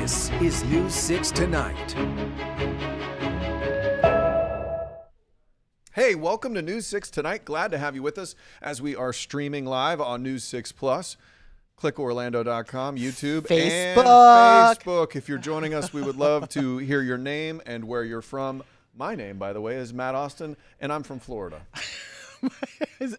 This is News 6 Tonight. Hey, welcome to News 6 Tonight. Glad to have you with us as we are streaming live on News 6 Plus. ClickOrlando.com, YouTube, and Facebook. If you're joining us, we would love to hear your name and where you're from. My name, by the way, is Matt Austin, and I'm from Florida.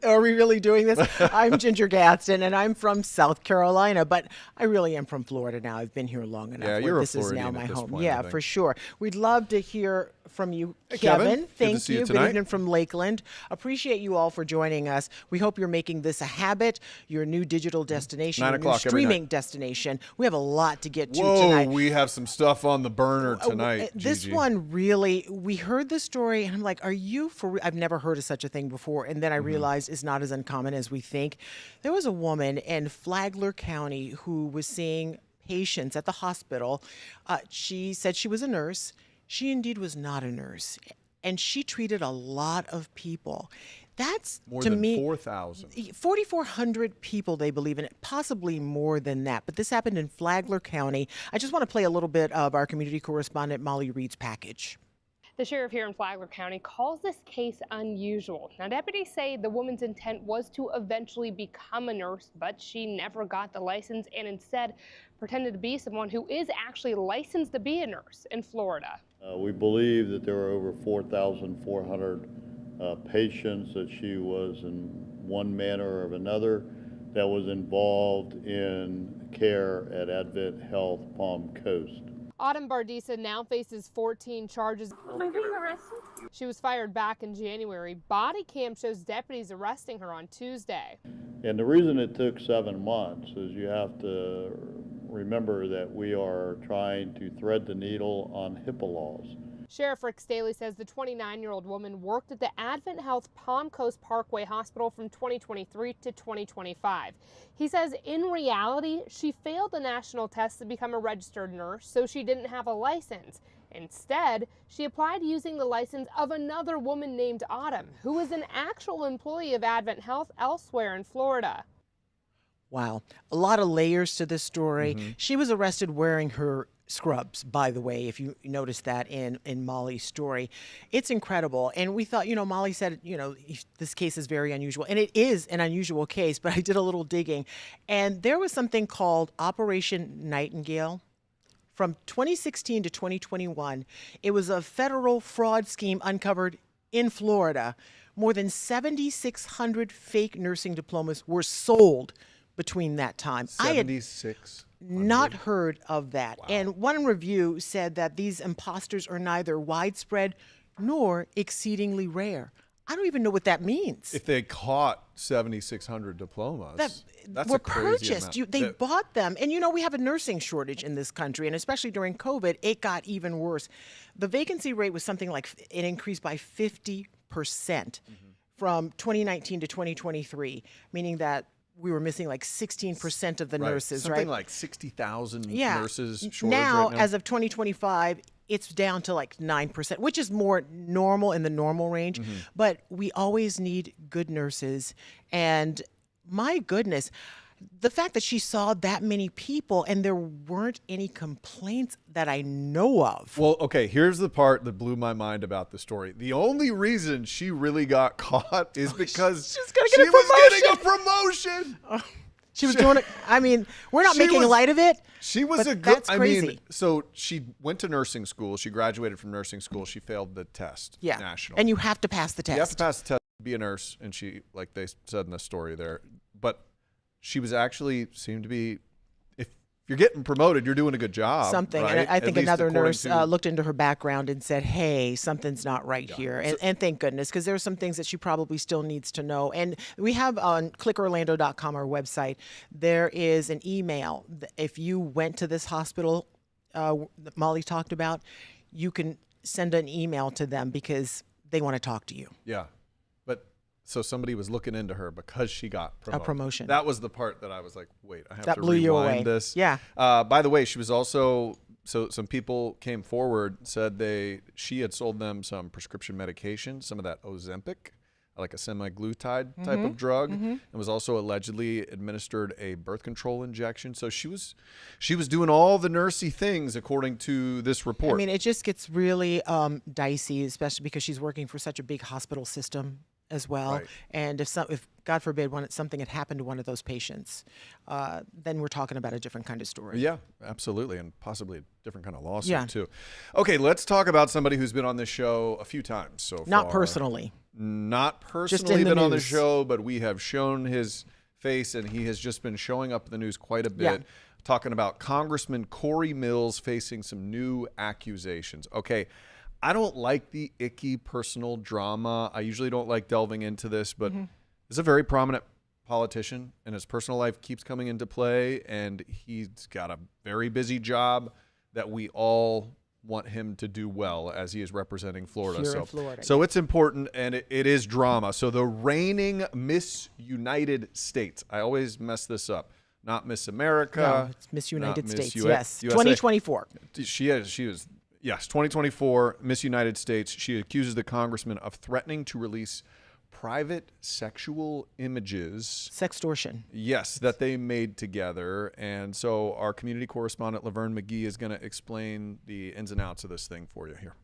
Are we really doing this? I'm Ginger Gadsden, and I'm from South Carolina, but I really am from Florida now. I've been here long enough. Yeah, you're this a is now Floridian my at this home. point, Yeah, I think. for sure. We'd love to hear from you, Hey, Kevin. Good Thank to see you Good tonight. evening from Lakeland. Appreciate you all for joining us. We hope you're making this a habit, your new digital destination, 9 your new o'clock every streaming night. destination. We have a lot to get to Whoa, tonight. we have some stuff on the burner tonight, This Gigi. one really, we heard the story and I'm like, are you for real? I've never heard of such a thing before. And then I realized it's not as uncommon as we think. There was a woman in Flagler County who was seeing patients at the hospital. She said she was a nurse. She indeed was not a nurse. And she treated a lot of people. That's, More to than me, 4,000. 4,400 people, they believe in it, possibly more than that. But this happened in Flagler County. I just want to play a little bit of our community correspondent Molly Reed's package. The sheriff here in Flagler County calls this case unusual. Now, deputies say the woman's intent was to eventually become a nurse, but she never got the license and instead pretended to be someone who is actually licensed to be a nurse in Florida. We believe that there were over 4,400 patients that she was in one manner or another that was involved in care at Advent Health Palm Coast. Autumn Bardisa now faces 14 charges. Am I being arrested? She was fired back in January. Body cam shows deputies arresting her on Tuesday. And the reason it took 7 months is you have to remember that we are trying to thread the needle on HIPAA laws. Sheriff Rick Staley says the 29-year-old woman worked at the Advent Health Palm Coast Parkway Hospital from 2023 to 2025. He says in reality, she failed the national test to become a registered nurse, so she didn't have a license. Instead, she applied using the license of another woman named Autumn, who is an actual employee of Advent Health elsewhere in Florida. Wow. A lot of layers to this story. She was arrested wearing her scrubs, by the way, if you noticed that in Molly's story. It's incredible. And we thought, Molly said, this case is very unusual. And it is an unusual case, but I did a little digging. And there was something called Operation Nightingale. From 2016 to 2021, it was a federal fraud scheme uncovered in Florida. More than 7,600 fake nursing diplomas were sold between that time. 76. Not heard of that. Wow. And one review said that these imposters are neither widespread nor exceedingly rare. I don't even know what that means. If they caught 7,600 diplomas, that's were a crazy purchased. amount. They bought them. And we have a nursing shortage in this country, and especially during COVID, it got even worse. The vacancy rate was something like it increased by 50% from 2019 to 2023, meaning that we were missing like 16% of the nurses, Something right? like 60,000 Yeah. nurses shortage Now, right now. as of 2025, it's down to like 9%, which is more normal in the normal range. But we always need good nurses. And my goodness, the fact that she saw that many people and there weren't any complaints that I know of. Well, okay, here's the part that blew my mind about the story. The only reason she really got caught is because She's gonna she get a was getting a promotion. She was doing it. I mean, we're not She making was- light of it. She was but a good, that's crazy. so she went to nursing school. She graduated from nursing school. She failed the test. Yeah. National. And you have to pass the test. You have to pass the test to be a nurse. And she, like they said in the story there, but she was actually seemed to be, if you're getting promoted, you're doing a good job. Something. Right? And I At think least another according nurse to- looked into her background and said, hey, something's not right here. And thank goodness, because there are some things that she probably still needs to know. And we have on clickorlando.com, our website, there is an email. If you went to this hospital that Molly talked about, you can send an email to them because they want to talk to you. Yeah. But so somebody was looking into her because she got promoted. A promotion. That was the part that I was like, wait, I have That to blew you rewind away. this. Yeah. By the way, she was also, so some people came forward, said she had sold them some prescription medication, some of that Ozempic. like a semi-glutide type of drug, and was also allegedly administered a birth control injection. So she was doing all the nursey things according to this report. I mean, it just gets really dicey, especially because she's working for such a big hospital system as well. Right. And if God forbid something had happened to one of those patients, then we're talking about a different kind of story. Yeah, absolutely, and possibly a different kind of lawsuit too. Okay, let's talk about somebody who's been on this show a few times so far. Not personally. Not Just personally in the been on the news. show, but we have shown his face, and he has just been showing up in the news quite a bit, talking about Congressman Corey Mills facing some new accusations. Okay, I don't like the icky personal drama. I usually don't like delving into this, but this is a very prominent politician, and his personal life keeps coming into play, and he's got a very busy job that we all want him to do well as he is representing Florida. Here in Florida. So it's important, and it is drama. So the reigning Miss United States, I always mess this up, not Miss America. No, it's Miss not United Miss States. USA. 2024. She was, yes, 2024 Miss United States. She accuses the congressman of threatening to release private sexual images. Sextortion. Yes, that they made together. And so our community correspondent, Laverne McGee, is going to explain the ins and outs of this thing for you here.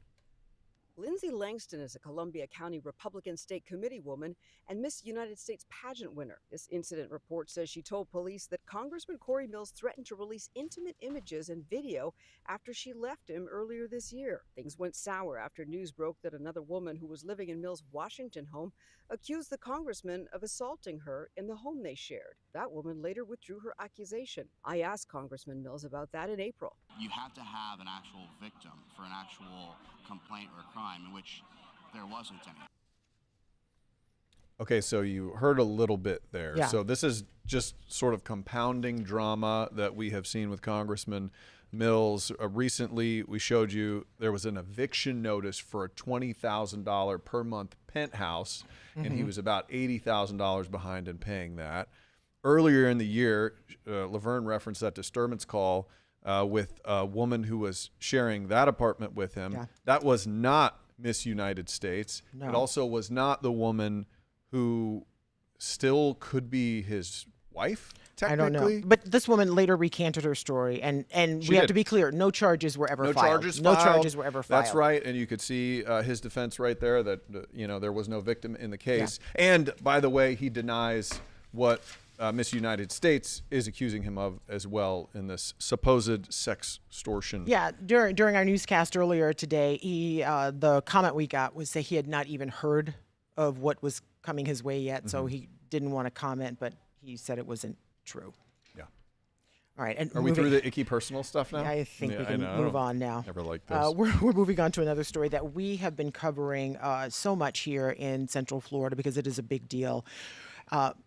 Lindsay Langston is a Columbia County Republican State Committee woman and Miss United States pageant winner. This incident report says she told police that Congressman Corey Mills threatened to release intimate images and video after she left him earlier this year. Things went sour after news broke that another woman who was living in Mills' Washington home accused the congressman of assaulting her in the home they shared. That woman later withdrew her accusation. I asked Congressman Mills about that in April. You have to have an actual victim for an actual complaint or crime, in which there wasn't any. Okay, so you heard a little bit there. Yeah. So this is just sort of compounding drama that we have seen with Congressman Mills. Recently, we showed you there was an eviction notice for a $20,000 per month penthouse, and he was about $80,000 behind in paying that. Earlier in the year, Laverne referenced that disturbance call with a woman who was sharing that apartment with him. Yeah. That was not Miss United States. No. It also was not the woman who still could be his wife, I don't know. technically. But this woman later recanted her story, and She we have did. to be clear, no charges were ever No filed. charges No filed. charges were ever filed. That's right, and you could see his defense right there that there was no victim in the case. And by the way, he denies what Miss United States is accusing him of as well in this supposed sextortion. Yeah, during our newscast earlier today, the comment we got was that he had not even heard of what was coming his way yet, so he didn't want to comment, but he said it wasn't true. Yeah. All right, and Are we through the icky personal stuff now? I think we Yeah, can know. move on now. Never liked this. We're moving on to another story that we have been covering so much here in Central Florida because it is a big deal.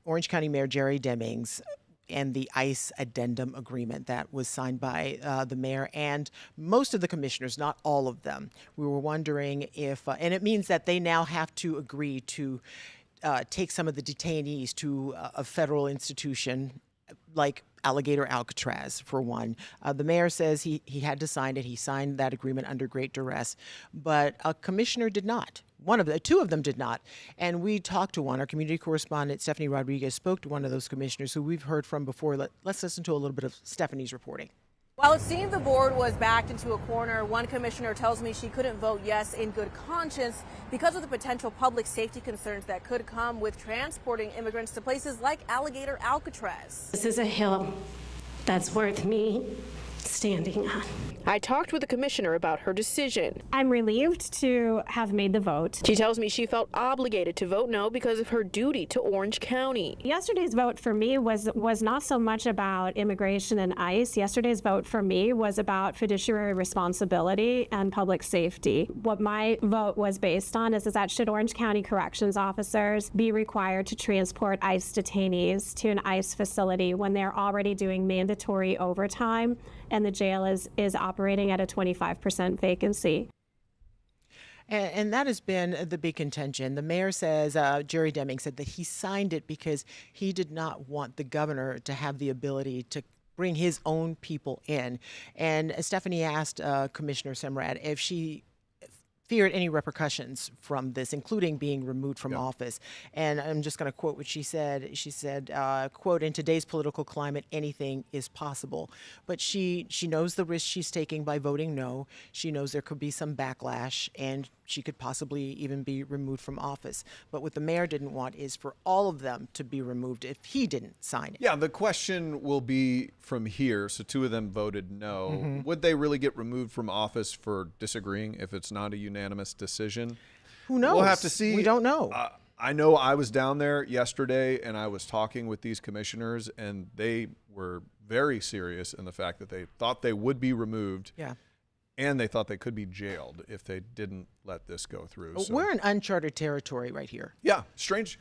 Orange County Mayor Jerry Demings and the ICE addendum agreement that was signed by the mayor and most of the commissioners, not all of them. We were wondering if, and it means that they now have to agree to take some of the detainees to a federal institution like Alligator Alcatraz, for one. The mayor says he had to sign it. He signed that agreement under great duress, but a commissioner did not. Two of them did not. And we talked to one. Our community correspondent, Stephanie Rodriguez, spoke to one of those commissioners who we've heard from before. Let's listen to a little bit of Stephanie's reporting. While it seemed the board was backed into a corner, one commissioner tells me she couldn't vote yes in good conscience because of the potential public safety concerns that could come with transporting immigrants to places like Alligator Alcatraz. This is a hill that's worth me standing on. I talked with the commissioner about her decision. I'm relieved to have made the vote. She tells me she felt obligated to vote no because of her duty to Orange County. Yesterday's vote for me was not so much about immigration and ICE. Yesterday's vote for me was about fiduciary responsibility and public safety. What my vote was based on is that should Orange County corrections officers be required to transport ICE detainees to an ICE facility when they're already doing mandatory overtime and the jail is operating at a 25% vacancy. And that has been the big contention. The mayor says, Jerry Demings said that he signed it because he did not want the governor to have the ability to bring his own people in. And Stephanie asked Commissioner Semrad if she feared any repercussions from this, including being removed from office. And I'm just going to quote what she said. She said, quote, "In today's political climate, anything is possible." But she knows the risk she's taking by voting no. She knows there could be some backlash, and she could possibly even be removed from office. But what the mayor didn't want is for all of them to be removed if he didn't sign it. Yeah, the question will be from here. So 2 of them voted no. Would they really get removed from office for disagreeing if it's not a unanimous decision? Who knows? We'll have to see. We don't know. I know I was down there yesterday and I was talking with these commissioners, and they were very serious in the fact that they thought they would be removed. Yeah. And they thought they could be jailed if they didn't let this go through. So, we're in uncharted territory right here. yeah, strange,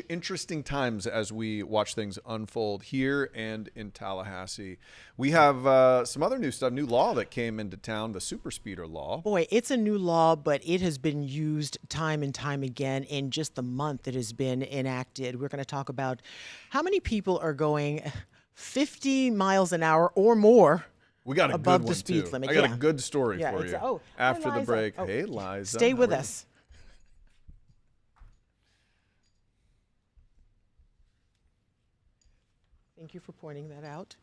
interesting times as we watch things unfold here and in Tallahassee. We have some other new stuff, new law that came into town, the super speeder law. Boy, it's a new law, but it has been used time and time again in just the month it has been enacted. We're going to talk about how many people are going 50 miles an hour or more. We got a above good the one speed too. limit. I got a good story Yeah, for you hi, after the Liza. break. Oh, Hey, Liza. stay with how are you? us. Thank you for pointing that out.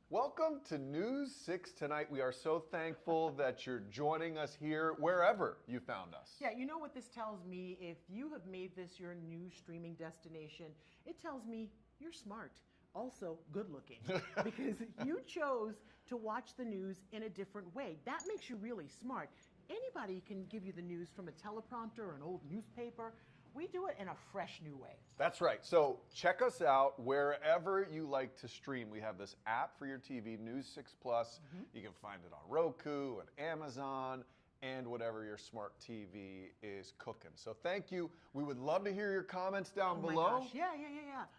Welcome to News 6 Tonight. We are so thankful that you're joining us here wherever you found us. Yeah, you know what this tells me? If you have made this your new streaming destination, it tells me you're smart. Also good looking, because you chose to watch the news in a different way. That makes you really smart. Anybody can give you the news from a teleprompter or an old newspaper. We do it in a fresh new way. That's right. So check us out wherever you like to stream. We have this app for your TV, News 6 Plus. You can find it on Roku and Amazon and whatever your smart TV is cooking. So thank you. We would love to hear your comments down Oh my below. gosh. Yeah.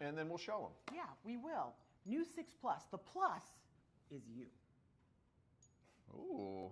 And then we'll show them. Yeah, we will. News 6 Plus. The plus is you. Ooh.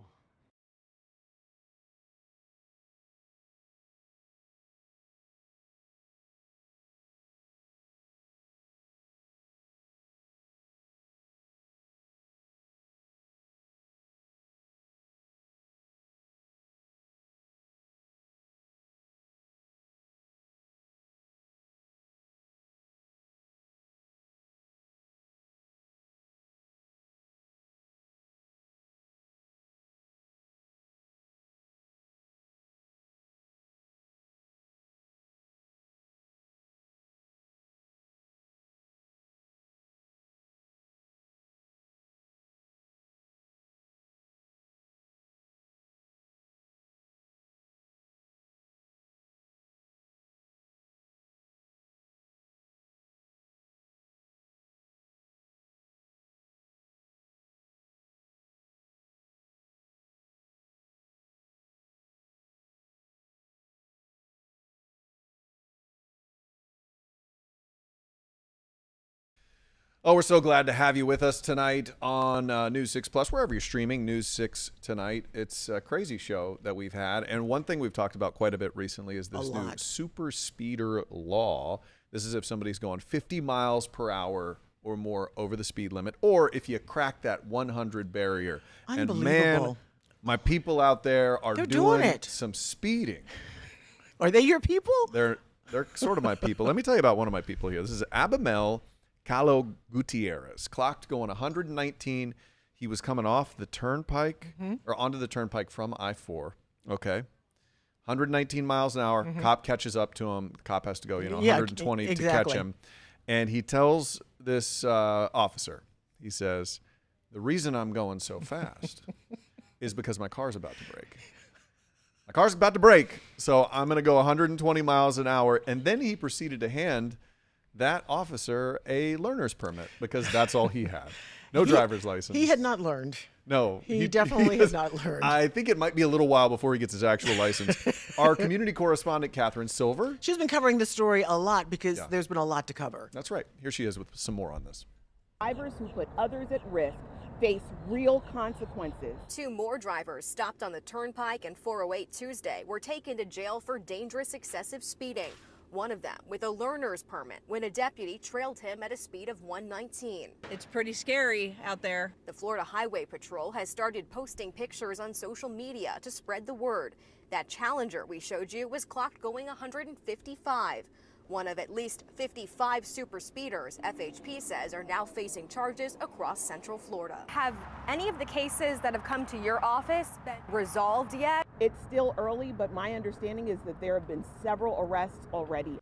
Oh, we're so glad to have you with us tonight on News 6 Plus, wherever you're streaming, News 6 Tonight. It's a crazy show that we've had. And one thing we've talked about quite a bit recently is this new super speeder law. This is if somebody's going 50 miles per hour or more over the speed limit, or if you crack that 100 barrier. And man, my people out there are doing some speeding. Are they your people? They're sort of my people. Let me tell you about one of my people here. This is Abimel Calo Gutierrez, clocked going 119. He was coming off the turnpike or onto the turnpike from I-4. Okay. 119 miles an hour. Cop catches up to him. The cop has to go, 120 to catch him. And he tells this officer, he says, the reason I'm going so fast is because my car's about to break. My car's about to break, so I'm going to go 120 miles an hour. And then he proceeded to hand that officer a learner's permit because that's all he had. No driver's license. He had not learned. No. He definitely has not learned. I think it might be a little while before he gets his actual license. Our community correspondent, Catherine Silver. She's been covering this story a lot because there's been a lot to cover. That's right. Here she is with some more on this. Drivers who put others at risk face real consequences. 2 more drivers stopped on the turnpike and 408 Tuesday were taken to jail for dangerous excessive speeding. one of them with a learner's permit when a deputy trailed him at a speed of 119. It's pretty scary out there. The Florida Highway Patrol has started posting pictures on social media to spread the word. That Challenger we showed you was clocked going 155. One of at least 55 super speeders, FHP says, are now facing charges across Central Florida. Have any of the cases that have come to your office been resolved yet? It's still early, but my understanding is that there have been several arrests already.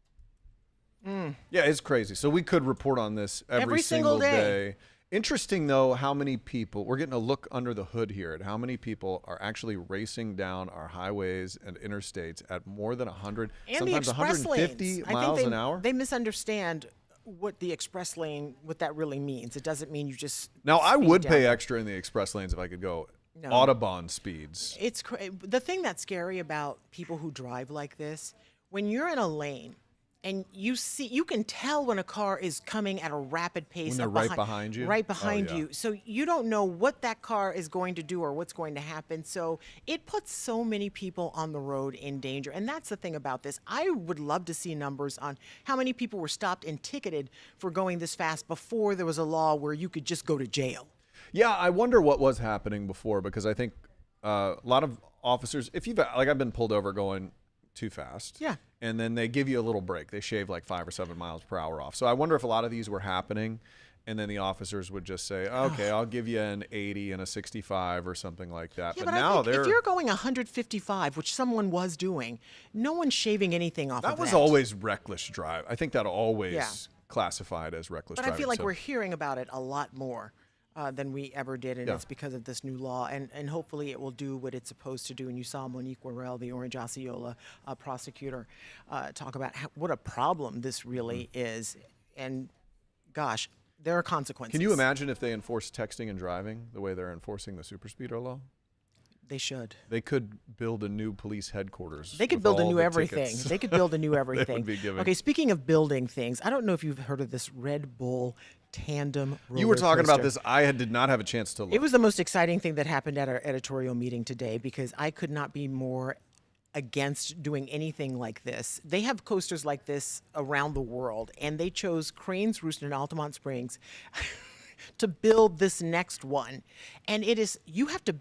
Yeah, it's crazy. So we could report on this every single day. Interesting, though, how many people, we're getting a look under the hood here at how many people are actually racing down our highways and interstates at more than 100, And sometimes the express 150 lanes. miles an hour. They misunderstand what the express lane, what that really means. It doesn't mean you just Now, I speed would down. pay extra in the express lanes if I could go Autobahn speeds. It's the thing that's scary about people who drive like this. When you're in a lane and you can tell when a car is coming at a rapid pace. When they're right behind you? Right behind Oh, yeah. you. So you don't know what that car is going to do or what's going to happen. So it puts so many people on the road in danger. And that's the thing about this. I would love to see numbers on how many people were stopped and ticketed for going this fast before there was a law where you could just go to jail. Yeah, I wonder what was happening before, because I think a lot of officers, if you've, like, I've been pulled over going too fast. Yeah. And then they give you a little break. They shave like 5 or 7 miles per hour off. So I wonder if a lot of these were happening, and then the officers would just say, okay, I'll give you an 80 and a 65 or something like that. Yeah, but I now think if you're going 155, which someone was doing, no one's shaving anything off of that. that was always reckless drive. I think that always classified as reckless But driving. I feel like So- we're hearing about it a lot more than we ever did, and it's because of this new law. And hopefully it will do what it's supposed to do. And you saw Monique Worrell, the Orange Osceola prosecutor, talk about what a problem this really is. And gosh, there are consequences. Can you imagine if they enforced texting and driving the way they're enforcing the super speeder law? They should. They could build a new police headquarters. They could with build a all new the everything. tickets They could build a new they everything. would be giving. Okay, speaking of building things, I don't know if you've heard of this Red Bull tandem roller You were talking about coaster. this. I did not have a chance to look. It was the most exciting thing that happened at our editorial meeting today, because I could not be more against doing anything like this. They have coasters like this around the world, and they chose Cranes Roost in Altamont Springs to build this next one. And it is, you have to,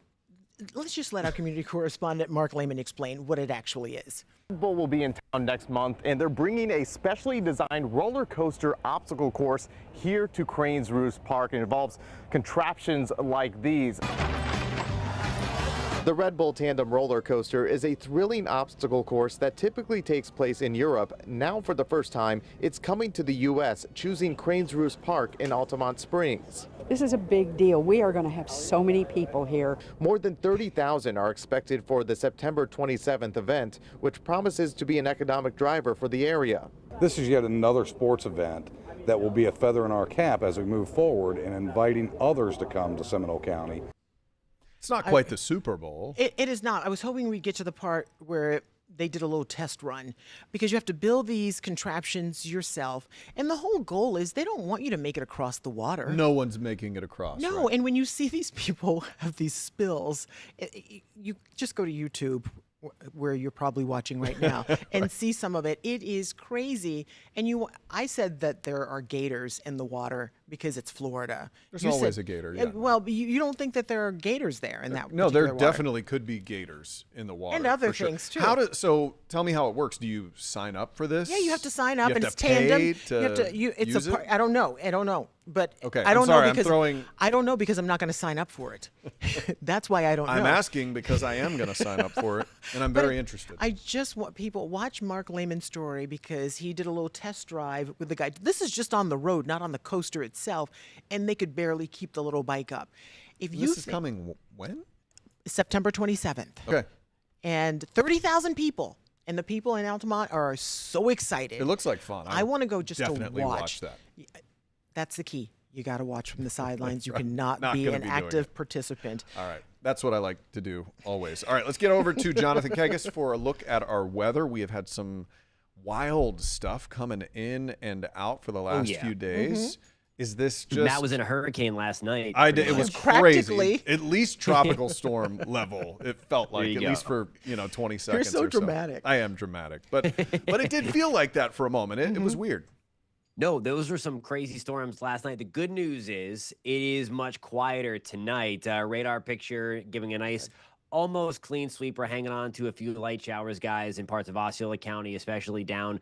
let's just let our community correspondent Mark Lehman explain what it actually is. Red Bull will be in town next month, and they're bringing a specially designed roller coaster obstacle course here to Cranes Roost Park. It involves contraptions like these. The Red Bull Tandem roller coaster is a thrilling obstacle course that typically takes place in Europe. Now, for the first time, it's coming to the U.S., choosing Cranes Roost Park in Altamont Springs. This is a big deal. We are going to have so many people here. More than 30,000 are expected for the September 27th event, which promises to be an economic driver for the area. This is yet another sports event that will be a feather in our cap as we move forward in inviting others to come to Seminole County. It's not quite the Super Bowl. It is not. I was hoping we'd get to the part where they did a little test run, because you have to build these contraptions yourself. And the whole goal is they don't want you to make it across the water. No one's making it across. No, right? and when you see these people have these spills, you just go to YouTube, where you're probably watching right now, and see some of it. It is crazy. And I said that there are gators in the water because it's Florida. There's You always said- a gator, yeah. Well, you don't think that there are gators there in that No, there particular water. definitely could be gators in the water. And other for sure. things, too. So tell me how it works. Do you sign up for this? Yeah, you have to sign up, You have and to it's tandem. pay to It's use a it? I don't know, but Okay, I don't I'm sorry, know I'm because throwing- I don't know because I'm not going to sign up for it. That's why I don't know. I'm asking because I am going to sign up for it, and I'm very interested. I just want people watch Mark Lehman's story, because he did a little test drive with the guy. This is just on the road, not on the coaster itself, and they could barely keep the little bike up. If you This is coming when? September 27th. Okay. And 30,000 people. And the people in Altamont are so excited. It looks like fun. I want to go just to definitely watch that. That's the key. You got to watch from the sidelines. You cannot Not be gonna an be doing active it. participant. All right. That's what I like to do always. All right, let's get over to Jonathan Kegas for a look at our weather. We have had some wild stuff coming in and out for the last few days. Is this just... Matt was in a hurricane last night. I did. It was Practically. crazy. At least tropical storm level. It felt like, at go. least for 20 seconds. You're so or dramatic. I am dramatic, but it did feel like that for a moment. It was weird. No, those were some crazy storms last night. The good news is it is much quieter tonight. Radar picture giving a nice almost clean sweep. We're hanging on to a few light showers, guys, in parts of Osceola County, especially down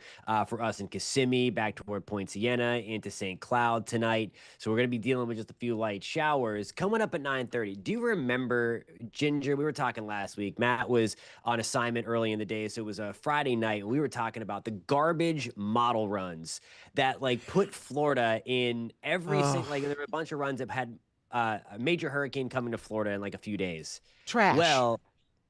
for us in Kissimmee, back toward Point Siena, into St. Cloud tonight. So we're going to be dealing with just a few light showers. Coming up at 9:30, do you remember, Ginger, we were talking last week. Matt was on assignment early in the day, so it was a Friday night. We were talking about the garbage model runs that, like, put Florida in every single, like, there were a bunch of runs that had a major hurricane coming to Florida in like a few days. Trash. Well,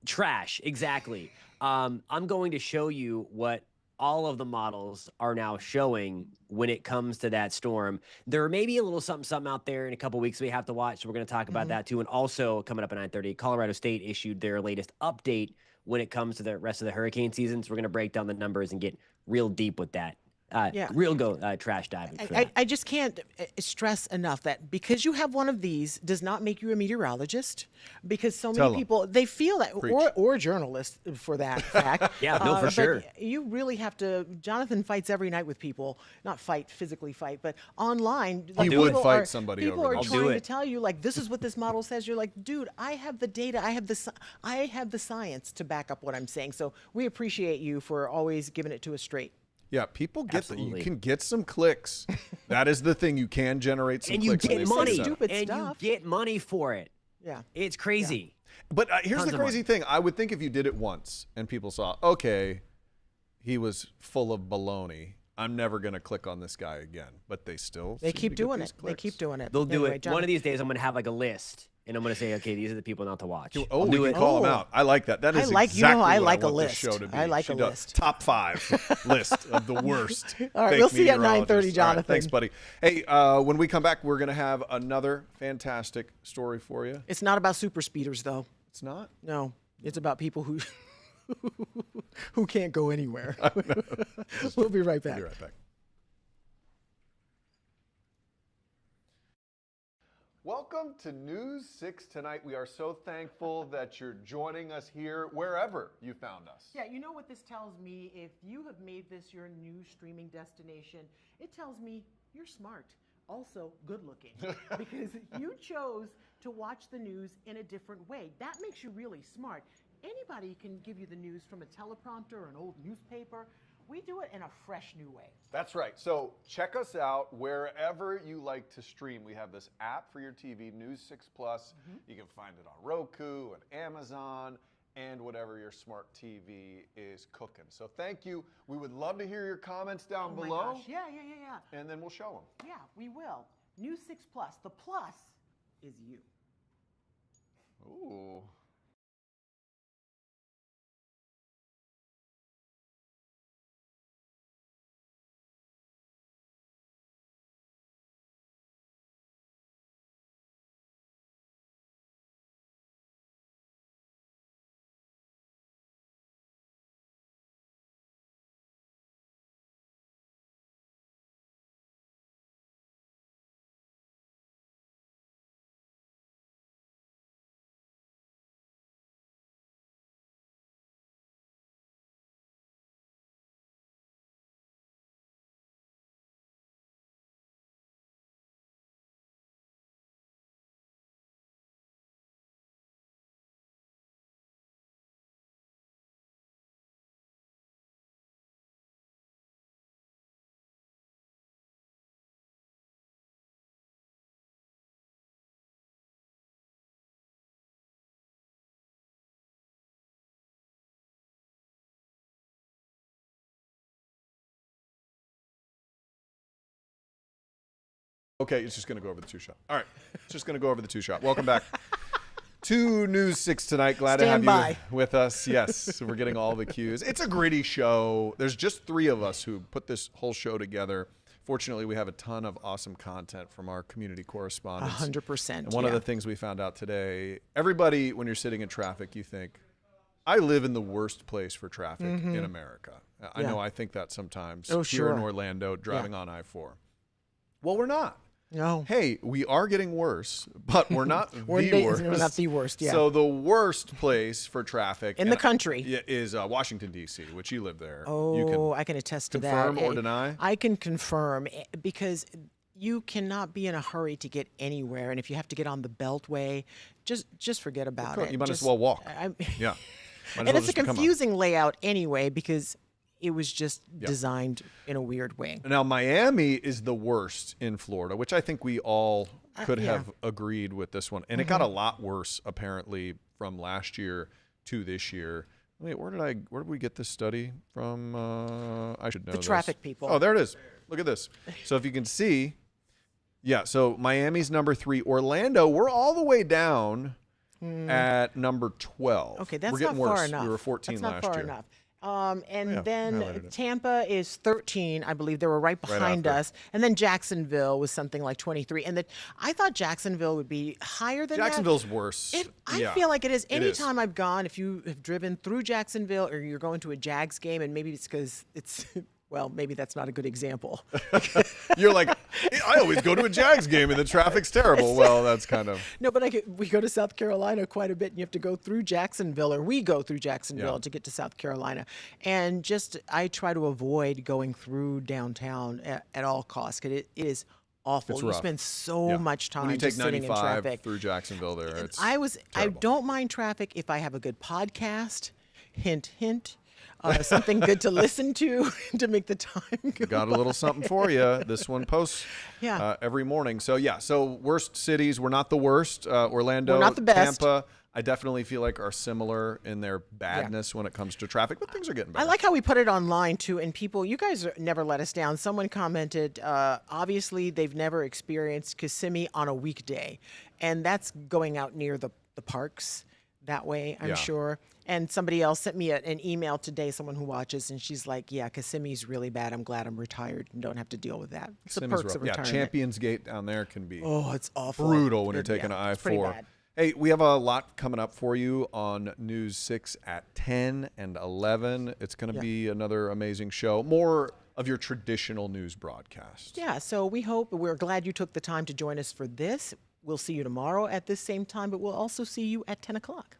trash, exactly. I'm going to show you what all of the models are now showing when it comes to that storm. There may be a little something out there in a couple weeks we have to watch, so we're going to talk about that too. And also coming up at 9:30, Colorado State issued their latest update when it comes to the rest of the hurricane season. So we're going to break down the numbers and get real deep with that. Trash diving. I just can't stress enough that because you have one of these does not make you a meteorologist, because so many people, they feel that, or journalists for that fact. For sure. You really have to, Jonathan fights every night with people, not physically fight, but online. Like, he would fight somebody people over are this. trying to tell you, like, this is what this model says. You're like, dude, I have the data. I have the science to back up what I'm saying. So we appreciate you for always giving it to us straight. Yeah, people get you can get some clicks. That is the thing. You can generate some clicks. And you get money. Stupid and stuff. you get money for it. Yeah. It's crazy. Yeah. But here's Tons the of crazy thing. I would think if you did it once and people saw, okay, he was full of baloney, I'm never going to click on this guy again. But they still keep doing it. They keep doing it. They'll do it. One of these days, I'm going to have like a list. And I'm going to say, okay, these are the people not to watch. Oh, we can call them out. I like that. That is exactly I what like I a want list. this show to be. I like She a does. list. Top 5 list of the worst. All right, fake we'll see you at 9:30, meteorologists. Jonathan. All right, thanks, buddy. Hey, when we come back, we're going to have another fantastic story for you. It's not about super speeders, though. It's not? No, it's about people who can't go anywhere. We'll be right back. We'll be right back. Welcome to News 6 Tonight. We are so thankful that you're joining us here wherever you found us. Yeah, you know what this tells me? If you have made this your new streaming destination, it tells me you're smart. Also, good looking. Because you chose to watch the news in a different way. That makes you really smart. Anybody can give you the news from a teleprompter or an old newspaper. We do it in a fresh new way. That's right. So check us out wherever you like to stream. We have this app for your TV, News 6 Plus. You can find it on Roku and Amazon and whatever your smart TV is cooking. So thank you. We would love to hear your comments down below. Gosh. Yeah. And then we'll show them. Yeah, we will. News 6 Plus. The plus is you. Ooh. Okay, it's just going to go over the two-shot. All right, it's just going to go over the two-shot. Welcome back to News 6 Tonight. Glad to have you with us. Yes, we're getting all the cues. It's a gritty show. There's just 3 of us who put this whole show together. Fortunately, we have a ton of awesome content from our community correspondents. 100%. And one of the things we found out today, everybody, when you're sitting in traffic, you think, I live in the worst place for traffic in America. I know I think that sometimes here in Orlando, driving on I-4. Well, we're not. No. Hey, we are getting worse, but we're not the worst. We're not the worst, yeah. So the worst place for traffic in the country is Washington, D.C., which you live there. Oh, I can attest to that. Confirm or deny? I can confirm because you cannot be in a hurry to get anywhere. And if you have to get on the Beltway, just forget about it. You might as well walk. Yeah. And it's a confusing layout anyway because it was just designed in a weird way. Now, Miami is the worst in Florida, which I think we all could have agreed with this one. And it got a lot worse, apparently, from last year to this year. Wait, where did we get this study from? I should know the traffic people. Oh, there it is. Look at this. So if you can see, so Miami's number 3. Orlando, we're all the way down at number 12. Okay, that's we're getting not far worse. enough. We were 14 that's not last far year. enough. And then Tampa is 13, I believe. They were right behind us. And then Jacksonville was something like 23. And I thought Jacksonville would be higher than Jacksonville's worse. I feel like it is. Anytime I've gone, if you have driven through Jacksonville or you're going to a Jags game, and maybe it's because it's... Well, maybe that's not a good example. You're like, I always go to a Jags game and the traffic's terrible. Well, that's kind of... No, but we go to South Carolina quite a bit, and you have to go through Jacksonville, or we go through Jacksonville to get to South Carolina. And I try to avoid going through downtown at all costs, because it is awful. It's you rough. spend so much time when you take just sitting in traffic. 95 through Jacksonville there, it's I don't mind traffic if I have a good podcast, hint, hint. Something good to listen to make the time go Got a little something for you. This one posts every morning. So, worst cities. We're not the worst. Orlando, we're not the best. Tampa, I definitely feel like are similar in their badness when it comes to traffic, but things are getting better. I like how we put it online, too, and people, you guys never let us down. Someone commented, obviously, they've never experienced Kissimmee on a weekday, and that's going out near the parks that way, I'm sure. And somebody else sent me an email today, someone who watches, and she's like, yeah, Kissimmee's really bad. I'm glad I'm retired and don't have to deal with that. It's the perks of retirement. Champions Gate down there can be it's awful. Brutal when you're taking an I-4. Hey, we have a lot coming up for you on News 6 at 10 and 11. It's going to be another amazing show. More of your traditional news broadcast. Yeah, so we're glad you took the time to join us for this. We'll see you tomorrow at this same time, but we'll also see you at 10 o'clock.